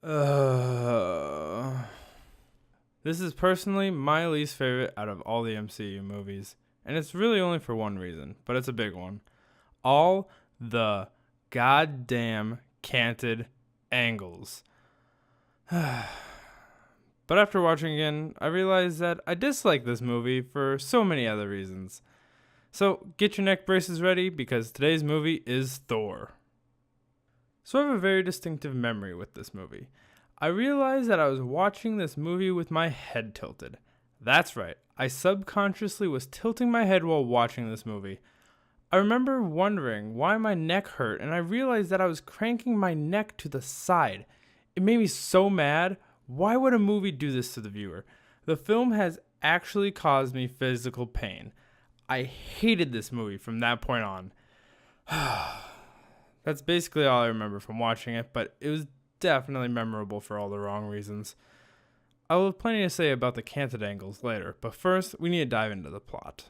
Uh, this is personally my least favorite out of all the MCU movies, and it's really only for one reason, but it's a big one. All the goddamn canted angles. But after watching again, I realized that I dislike this movie for so many other reasons. So get your neck braces ready because today's movie is Thor. So I have a very distinctive memory with this movie. I realized that I was watching this movie with my head tilted. That's right, I subconsciously was tilting my head while watching this movie. I remember wondering why my neck hurt, and I realized that I was cranking my neck to the side. It made me so mad. Why would a movie do this to the viewer? The film has actually caused me physical pain. I hated this movie from that point on. That's basically all I remember from watching it, but it was definitely memorable for all the wrong reasons. I will have plenty to say about the canted angles later, but first we need to dive into the plot.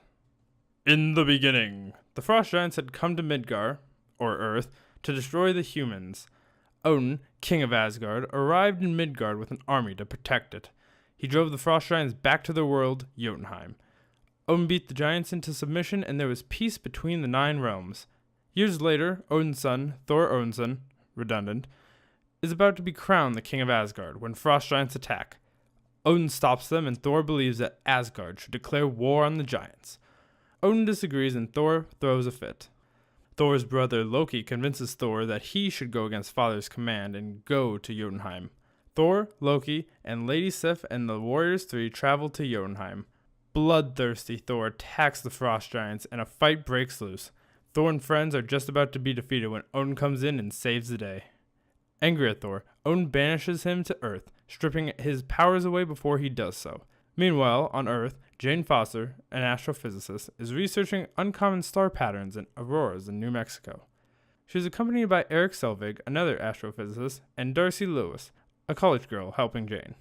In the beginning, the Frost Giants had come to Midgard, or Earth, to destroy the humans. Odin, king of Asgard, arrived in Midgard with an army to protect it. He drove the Frost Giants back to their world, Jotunheim. Odin beat the giants into submission, and there was peace between the 9 realms. Years later, Odin's son, Thor Odinson, redundant, is about to be crowned the king of Asgard when Frost Giants attack. Odin stops them, and Thor believes that Asgard should declare war on the giants. Odin disagrees, and Thor throws a fit. Thor's brother Loki convinces Thor that he should go against Father's command and go to Jotunheim. Thor, Loki, and Lady Sif and the Warriors 3 travel to Jotunheim. Bloodthirsty Thor attacks the Frost Giants, and a fight breaks loose. Thor and friends are just about to be defeated when Odin comes in and saves the day. Angry at Thor, Odin banishes him to Earth, stripping his powers away before he does so. Meanwhile, on Earth, Jane Foster, an astrophysicist, is researching uncommon star patterns and auroras in New Mexico. She is accompanied by Eric Selvig, another astrophysicist, and Darcy Lewis, a college girl helping Jane.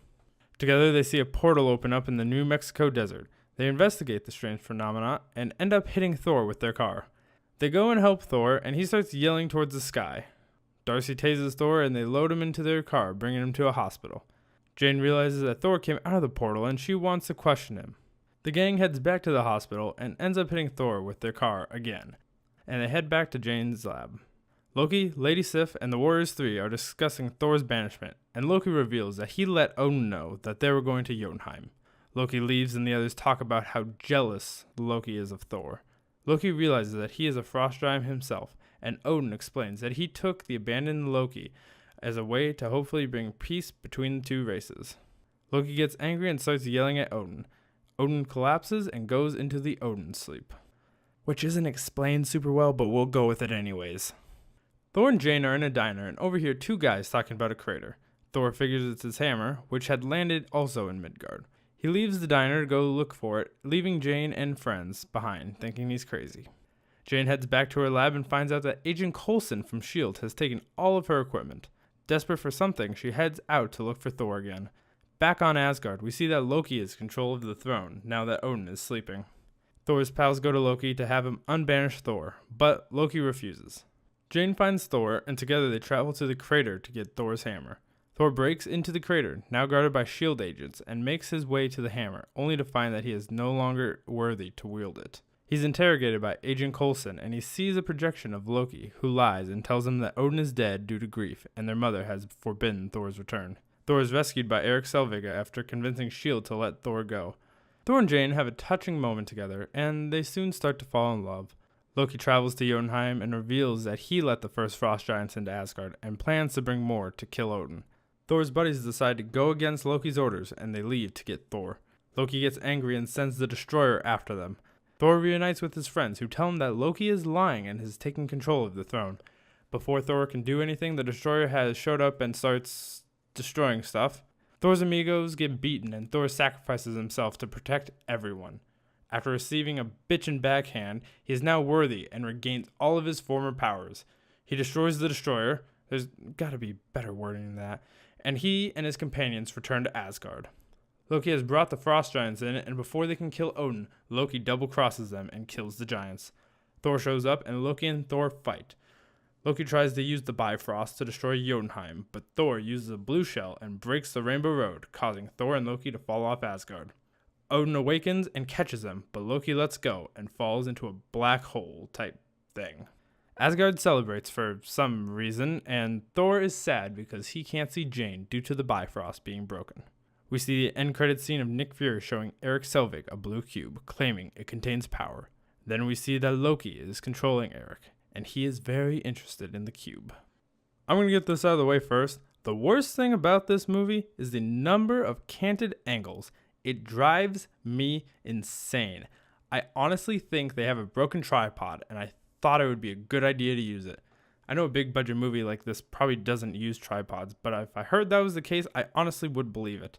Together, they see a portal open up in the New Mexico desert. They investigate the strange phenomena and end up hitting Thor with their car. They go and help Thor, and he starts yelling towards the sky. Darcy tases Thor, and they load him into their car, bringing him to a hospital. Jane realizes that Thor came out of the portal, and she wants to question him. The gang heads back to the hospital and ends up hitting Thor with their car again, and they head back to Jane's lab. Loki, Lady Sif, and the Warriors 3 are discussing Thor's banishment, and Loki reveals that he let Odin know that they were going to Jotunheim. Loki leaves, and the others talk about how jealous Loki is of Thor. Loki realizes that he is a Frost Giant himself, and Odin explains that he took the abandoned Loki as a way to hopefully bring peace between the two races. Loki gets angry and starts yelling at Odin. Odin collapses and goes into the Odin sleep, which isn't explained super well, but we'll go with it anyways. Thor and Jane are in a diner and overhear 2 guys talking about a crater. Thor figures it's his hammer, which had landed also in Midgard. He leaves the diner to go look for it, leaving Jane and friends behind, thinking he's crazy. Jane heads back to her lab and finds out that Agent Coulson from S.H.I.E.L.D. has taken all of her equipment. Desperate for something, she heads out to look for Thor again. Back on Asgard, we see that Loki has control of the throne, now that Odin is sleeping. Thor's pals go to Loki to have him unbanish Thor, but Loki refuses. Jane finds Thor, and together they travel to the crater to get Thor's hammer. Thor breaks into the crater, now guarded by S.H.I.E.L.D. agents, and makes his way to the hammer, only to find that he is no longer worthy to wield it. He's interrogated by Agent Coulson, and he sees a projection of Loki, who lies and tells him that Odin is dead due to grief, and their mother has forbidden Thor's return. Thor is rescued by Eric Selvig after convincing S.H.I.E.L.D. to let Thor go. Thor and Jane have a touching moment together, and they soon start to fall in love. Loki travels to Jotunheim and reveals that he let the first Frost Giants into Asgard, and plans to bring more to kill Odin. Thor's buddies decide to go against Loki's orders, and they leave to get Thor. Loki gets angry and sends the Destroyer after them. Thor reunites with his friends, who tell him that Loki is lying and has taken control of the throne. Before Thor can do anything, the Destroyer has showed up and starts destroying stuff. Thor's amigos get beaten, and Thor sacrifices himself to protect everyone. After receiving a bitchin' backhand, he is now worthy and regains all of his former powers. He destroys the Destroyer, there's gotta be better wording than that, and he and his companions return to Asgard. Loki has brought the Frost Giants in, and before they can kill Odin, Loki double-crosses them and kills the giants. Thor shows up, and Loki and Thor fight. Loki tries to use the Bifrost to destroy Jotunheim, but Thor uses a blue shell and breaks the Rainbow Road, causing Thor and Loki to fall off Asgard. Odin awakens and catches him, but Loki lets go and falls into a black hole type thing. Asgard celebrates for some reason, and Thor is sad because he can't see Jane due to the Bifrost being broken. We see the end credit scene of Nick Fury showing Eric Selvig a blue cube, claiming it contains power. Then we see that Loki is controlling Eric, and he is very interested in the cube. I'm going to get this out of the way first. The worst thing about this movie is the number of canted angles. It drives me insane. I honestly think they have a broken tripod, and I thought it would be a good idea to use it. I know a big budget movie like this probably doesn't use tripods, but if I heard that was the case, I honestly would believe it.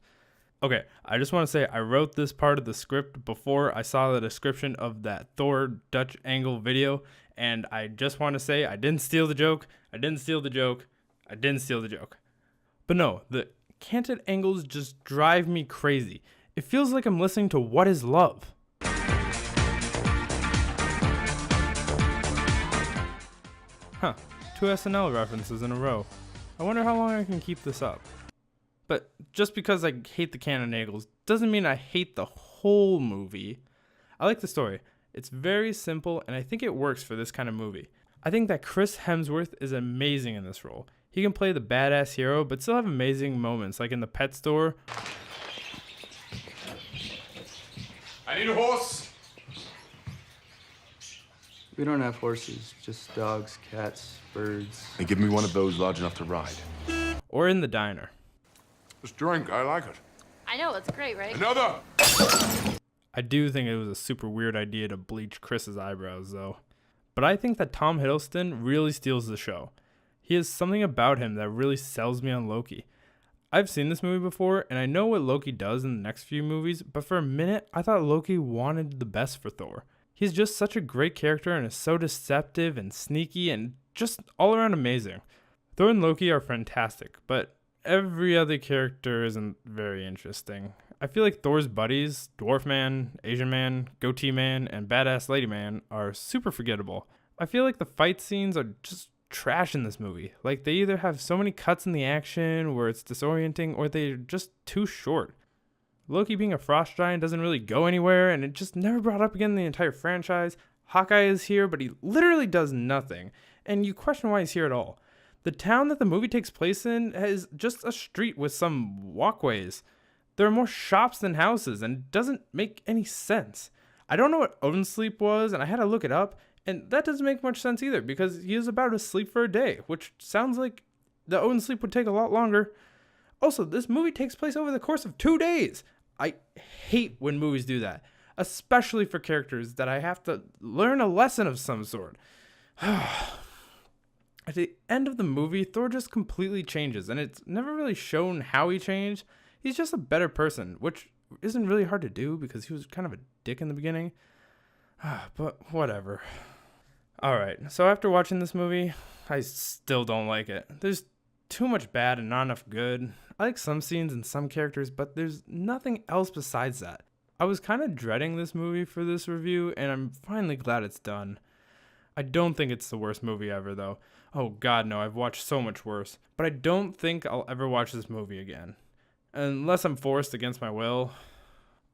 Okay, I just want to say I wrote this part of the script before I saw the description of that Thor Dutch angle video, and I just want to say I didn't steal the joke. But no, the canted angles just drive me crazy. It feels like I'm listening to What Is Love? Huh, 2 SNL references in a row. I wonder how long I can keep this up. But just because I hate the canted angles doesn't mean I hate the whole movie. I like the story. It's very simple, and I think it works for this kind of movie. I think that Chris Hemsworth is amazing in this role. He can play the badass hero, but still have amazing moments, like in the pet store. I need a horse. We don't have horses, just dogs, cats, birds. And give me one of those large enough to ride. Or in the diner. This drink, I like it. I know, it's great, right? Another! I do think it was a super weird idea to bleach Chris's eyebrows, though. But I think that Tom Hiddleston really steals the show. He has something about him that really sells me on Loki. I've seen this movie before, and I know what Loki does in the next few movies, but for a minute, I thought Loki wanted the best for Thor. He's just such a great character and is so deceptive and sneaky and just all around amazing. Thor and Loki are fantastic, but every other character isn't very interesting. I feel like Thor's buddies, Dwarf Man, Asian Man, Goatee Man, and Badass Lady Man are super forgettable. I feel like the fight scenes are just trash in this movie. Like, they either have so many cuts in the action where it's disorienting, or they're just too short. Loki being a frost giant doesn't really go anywhere, and it just never brought up again in the entire franchise. Hawkeye is here, but he literally does nothing, and you question why he's here at all. The town that the movie takes place in is just a street with some walkways. There are more shops than houses, and it doesn't make any sense. I don't know what Odin's sleep was, and I had to look it up, and that doesn't make much sense either, because he is about to sleep for a day, which sounds like the Odin sleep would take a lot longer. Also, this movie takes place over the course of 2 days. I hate when movies do that, especially for characters that I have to learn a lesson of some sort. At the end of the movie, Thor just completely changes, and it's never really shown how he changed. He's just a better person, which isn't really hard to do because he was kind of a dick in the beginning. But whatever. Alright, so after watching this movie, I still don't like it. There's too much bad and not enough good. I like some scenes and some characters, but there's nothing else besides that. I was kind of dreading this movie for this review, and I'm finally glad it's done. I don't think it's the worst movie ever, though. Oh god, no, I've watched so much worse. But I don't think I'll ever watch this movie again. Unless I'm forced against my will.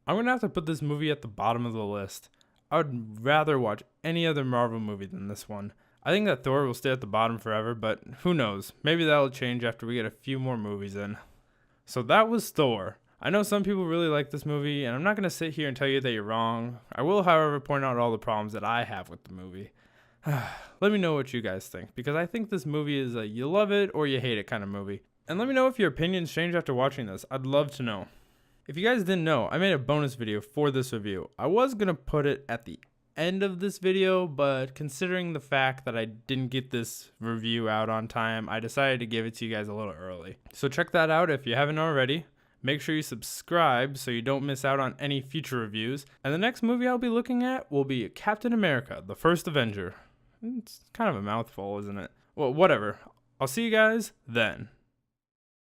I'm gonna have to put this movie at the bottom of the list. I would rather watch any other Marvel movie than this one. I think that Thor will stay at the bottom forever, but who knows? Maybe that'll change after we get a few more movies in. So that was Thor. I know some people really like this movie, and I'm not going to sit here and tell you that you're wrong. I will, however, point out all the problems that I have with the movie. Let me know what you guys think, because I think this movie is a you love it or you hate it kind of movie. And let me know if your opinions change after watching this. I'd love to know. If you guys didn't know, I made a bonus video for this review. I was going to put it at the end of this video, but considering the fact that I didn't get this review out on time, I decided to give it to you guys a little early. So check that out if you haven't already. Make sure you subscribe so you don't miss out on any future reviews. And the next movie I'll be looking at will be Captain America, the First Avenger. It's kind of a mouthful, isn't it? Well, whatever. I'll see you guys then.